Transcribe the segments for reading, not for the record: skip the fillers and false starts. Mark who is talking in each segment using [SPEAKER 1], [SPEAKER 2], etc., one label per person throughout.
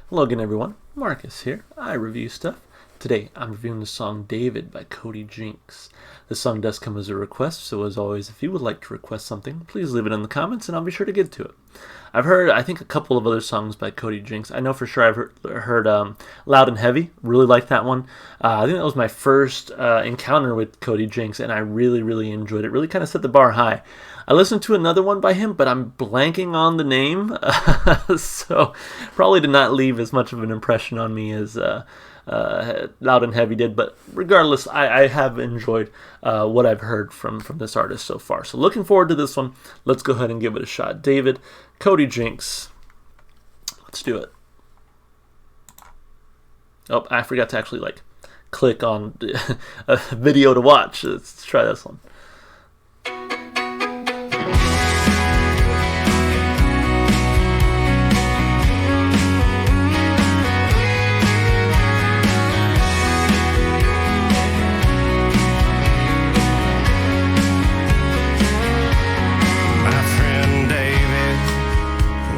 [SPEAKER 1] Hello again, everyone. Marcus here. I review stuff. Today, I'm reviewing the song David by Cody Jinks. This song does come as a request, so as always, if you would like to request something, please leave it in the comments and I'll be sure to get to it. I've heard, I think, a couple of other songs by Cody Jinks. I know for sure I've heard Loud and Heavy. Really like that one. I think that was my first encounter with Cody Jinks, and I really enjoyed it. Really kind of set the bar high. I listened to another one by him, but I'm blanking on the name, so probably did not leave as much of an impression on me as Loud and Heavy did. But regardless, I have enjoyed what I've heard from this artist so far. So looking forward to this one. Let's go ahead and give it a shot. David, Cody Jinks. Let's do it. Oh, I forgot to actually click on a video to watch. Let's try this one.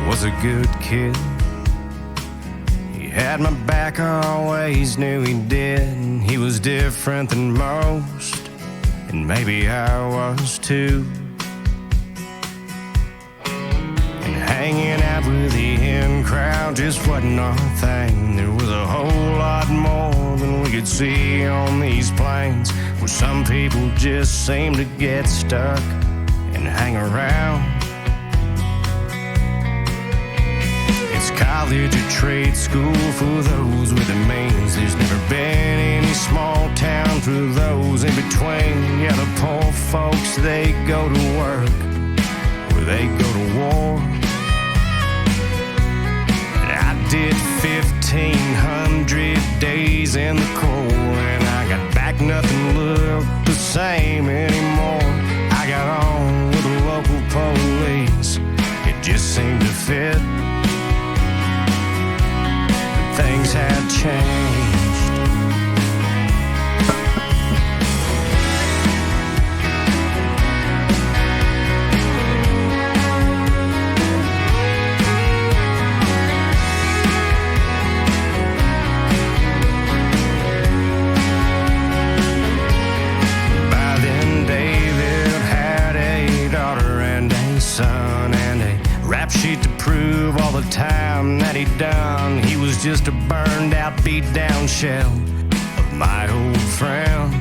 [SPEAKER 2] Was a good kid. He had my back, I always knew he did. He was different than most, and maybe I was too. And hanging out with the in crowd just wasn't our thing. There was a whole lot more than we could see on these planes, where some people just seem to get stuck and hang around. It's college or trade school for those with the means. There's never been any small town for those in between. Yeah, the poor folks, they go to work or they go to war. And I did 1,500 days in the Corps, and I got back, nothing looked the same anymore. I got on with the local police, it just seemed to fit. Things had changed. By then, David had a daughter and a son, and a rap sheet to prove all the time that he'd done. He was just a burned out, beat down shell of my old friend.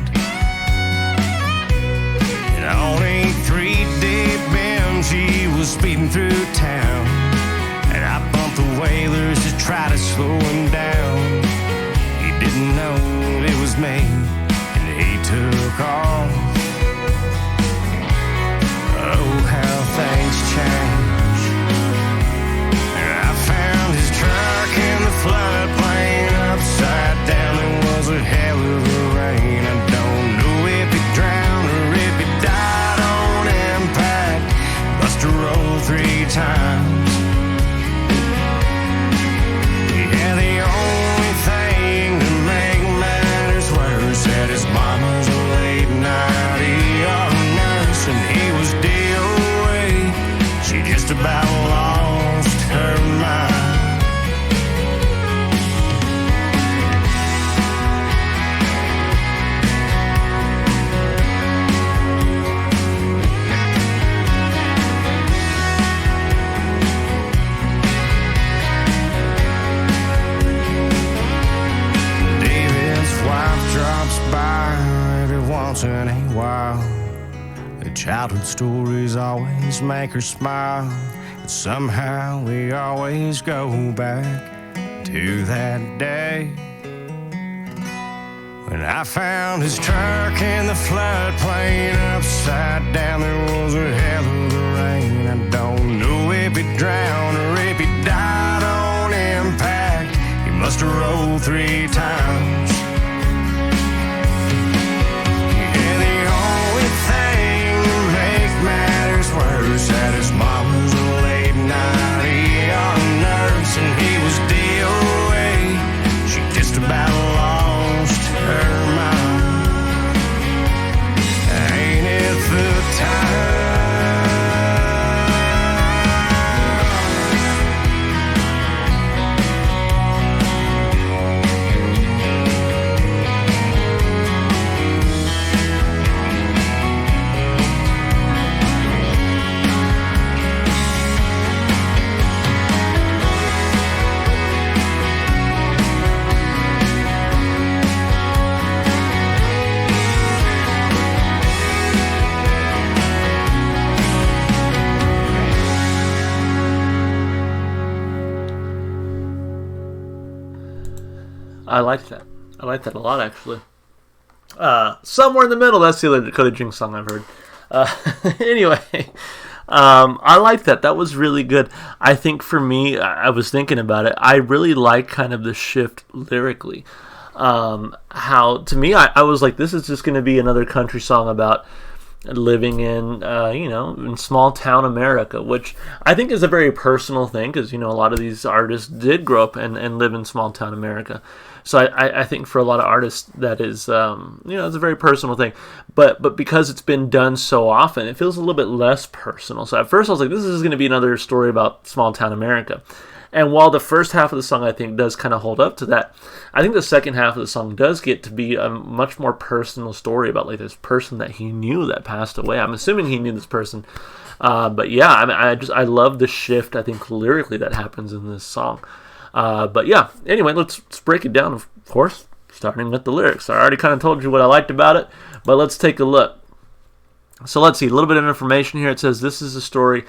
[SPEAKER 2] And on a 3-day binge, he was speeding through town, and I bumped the Whalers to try to slow him down. He didn't know it was me, and he took off. Oh, how things change. In the floodplain, upside down, there was a hell of a rain. I don't know if he drowned or if he died on impact. Must have rolled 3 times. Yeah, the only thing to make matters worse, that his mama's a late night ER nurse, and he was DOA. She just about lost her mind. Once in a while, the childhood stories always make her smile, and somehow we always go back to that day when I found his truck in the floodplain. Upside down, there was a hell of a rain. I don't know if he drowned or if he died on impact. He must have rolled 3 times. Worse, that his mom was a late night ER nurse, and he was DOA. She just about lost her mind. Ain't it the time?
[SPEAKER 1] I like that. I like that a lot, actually. Somewhere in the middle, that's the other Cody Jinks song I've heard. Anyway, I like that. That was really good. I think for me, I was thinking about it. I really like kind of the shift lyrically. How, to me, I was like, this is just going to be another country song about living in, in small town America, which I think is a very personal thing because, a lot of these artists did grow up and live in small town America. So I think for a lot of artists that is, it's a very personal thing. But because it's been done so often, it feels a little bit less personal. So at first I was like, this is going to be another story about small town America. And while the first half of the song, I think, does kind of hold up to that, I think the second half of the song does get to be a much more personal story about like this person that he knew that passed away. I'm assuming he knew this person. But yeah, I love the shift, I think, lyrically that happens in this song. But yeah, anyway, let's break it down, of course, starting with the lyrics. I already kind of told you what I liked about it, but let's take a look. So let's see, a little bit of information here. It says this is a story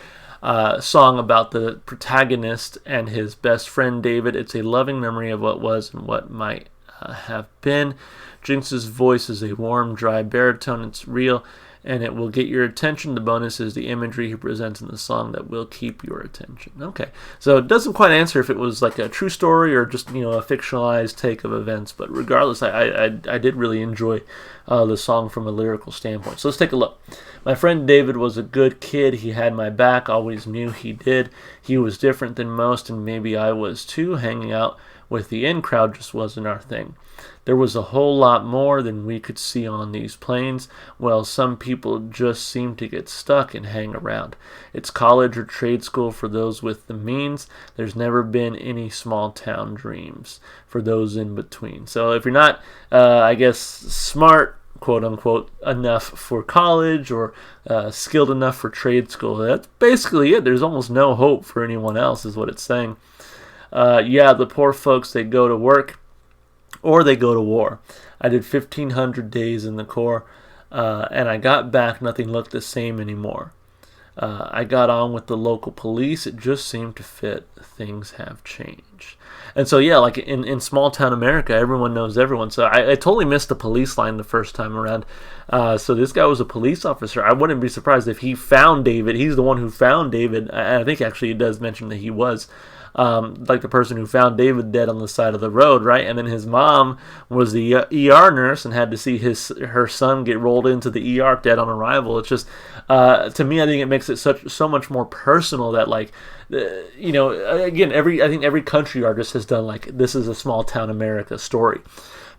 [SPEAKER 1] song about the protagonist and his best friend David. It's a loving memory of what was and what might have been. Jinx's voice is a warm, dry baritone. It's real, and it will get your attention. The bonus is the imagery he presents in the song that will keep your attention. Okay, so it doesn't quite answer if it was like a true story or just a fictionalized take of events, but regardless, I did really enjoy the song from a lyrical standpoint. So let's take a look. My friend David was a good kid. He had my back, always knew he did. He was different than most, and maybe I was too. Hanging out with the in crowd just wasn't our thing. There was a whole lot more than we could see on these planes. Well, some people just seem to get stuck and hang around. It's college or trade school for those with the means. There's never been any small town dreams for those in between. So if you're not, smart, quote unquote, enough for college or skilled enough for trade school, that's basically it. There's almost no hope for anyone else is what it's saying. The poor folks, they go to work or they go to war. I did 1,500 days in the Corps, and I got back. Nothing looked the same anymore. I got on with the local police. It just seemed to fit. Things have changed. And so, yeah, like in small town America, everyone knows everyone. So I totally missed the police line the first time around. So this guy was a police officer. I wouldn't be surprised if he found David. He's the one who found David. I think actually it does mention that he was like the person who found David dead on the side of the road, right? And then his mom was the ER nurse and had to see her son get rolled into the ER dead on arrival. It's just, to me, I think it makes it so much more personal that, like, again, I think every country artist has done, like, this is a small town America story.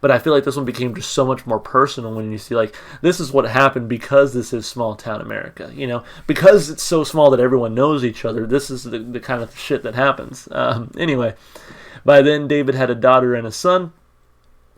[SPEAKER 1] But I feel like this one became just so much more personal when you see, like, this is what happened because this is small town America, because it's so small that everyone knows each other. This is the kind of shit that happens. Anyway, by then David had a daughter and a son,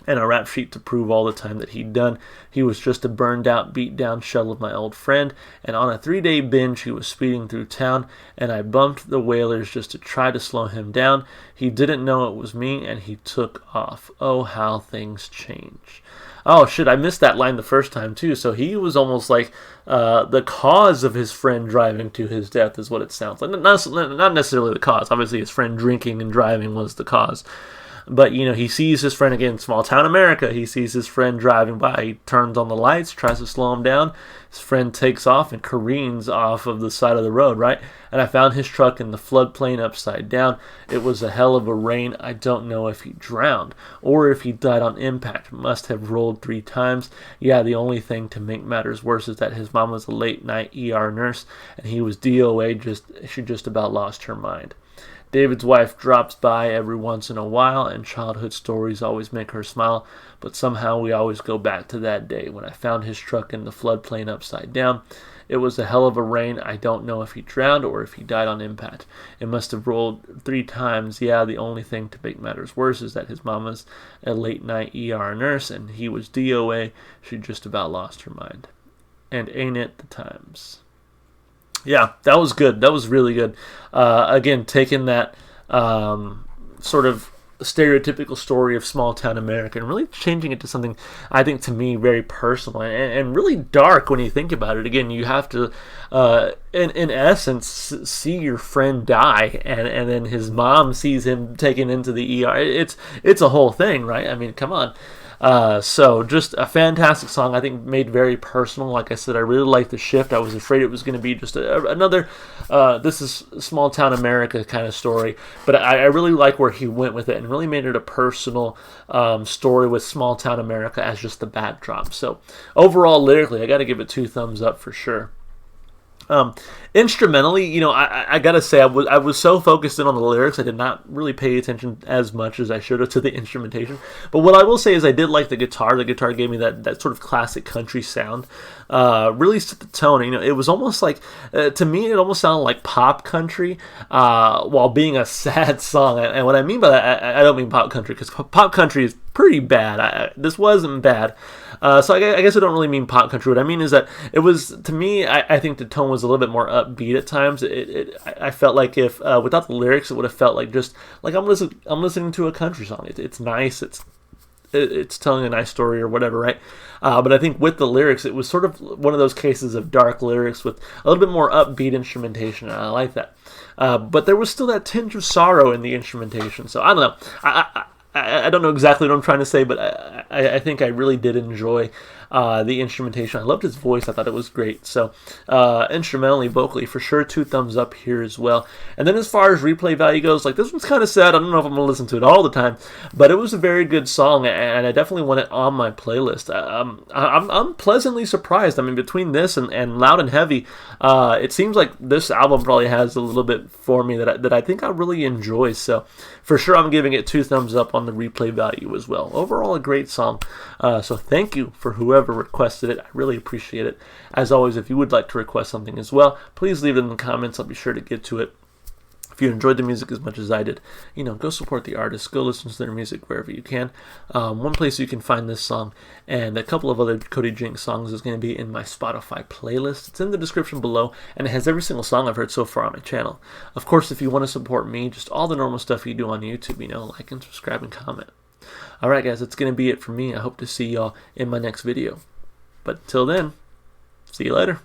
[SPEAKER 1] and a rap sheet to prove all the time that he'd done. He was just a burned out, beat down shell of my old friend, and on a 3-day binge he was speeding through town, and I bumped the Whalers just to try to slow him down. He didn't know it was me, and he took off. Oh, how things change. Oh, shit, I missed that line the first time, too. So he was almost like the cause of his friend driving to his death is what it sounds like. Not necessarily the cause. Obviously, his friend drinking and driving was the cause. But, he sees his friend, again, small town America. He sees his friend driving by. He turns on the lights, tries to slow him down. His friend takes off and careens off of the side of the road, right? And I found his truck in the floodplain upside down. It was a hell of a rain. I don't know if he drowned or if he died on impact. Must have rolled 3 times. Yeah, the only thing to make matters worse is that his mom was a late-night ER nurse, and he was DOA. She just about lost her mind. David's wife drops by every once in a while, and childhood stories always make her smile, but somehow we always go back to that day when I found his truck in the floodplain upside down. It was a hell of a rain. I don't know if he drowned or if he died on impact. It must have rolled 3 times. Yeah, the only thing to make matters worse is that his mama's a late-night ER nurse, and he was DOA. She just about lost her mind. And ain't it the times? Yeah, that was good. That was really good. Again, taking that sort of stereotypical story of small town America and really changing it to something, I think, to me, very personal and really dark when you think about it. Again, you have to, in essence, see your friend die, and then his mom sees him taken into the ER. It's a whole thing, right? I mean, come on. So just a fantastic song, I think, made very personal. Like I said, I really liked the shift. I was afraid it was going to be just another this is small town America kind of story, but I really like where he went with it and really made it a personal story with small town America as just the backdrop. So overall, lyrically, I got to give it 2 thumbs up for sure. Instrumentally, you know, I gotta say, I was so focused in on the lyrics, I did not really pay attention as much as I should have to the instrumentation. But what I will say is I did like the guitar. The guitar gave me that sort of classic country sound. Really set the tone. You know, it was almost like, to me, it almost sounded like pop country, while being a sad song. And what I mean by that, I don't mean pop country, because pop country is pretty bad. This wasn't bad. So I guess I don't really mean pop country. What I mean is that it was, to me, I think the tone was a little bit more upbeat at times. I felt like if without the lyrics, it would have felt like just like I'm listening to a country song. It's nice. It's telling a nice story or whatever, right? But I think with the lyrics, it was sort of one of those cases of dark lyrics with a little bit more upbeat instrumentation, and I like that. But there was still that tinge of sorrow in the instrumentation. So I don't know. I don't know exactly what I'm trying to say, but I think I really did enjoy the instrumentation. I loved his voice. I thought it was great. So instrumentally, vocally, for sure, 2 thumbs up here as well. And then as far as replay value goes, like, this one's kind of sad. I don't know if I'm going to listen to it all the time, but it was a very good song, and I definitely want it on my playlist. I'm pleasantly surprised. I mean, between this and Loud and Heavy, it seems like this album probably has a little bit for me that I think I really enjoy. So for sure, I'm giving it 2 thumbs up on the replay value as well. Overall, a great song. So thank you for whoever requested it. I really appreciate it. As always, if you would like to request something as well, please leave it in the comments. I'll be sure to get to it. If you enjoyed the music as much as I did, you know, go support the artists. Go listen to their music wherever you can. One place you can find this song and a couple of other Cody Jinks songs is going to be in my Spotify playlist. It's in the description below, and it has every single song I've heard so far on my channel. Of course, if you want to support me, just all the normal stuff you do on YouTube, you know, like and subscribe and comment. Alright guys, that's going to be it for me. I hope to see y'all in my next video. But till then, see you later.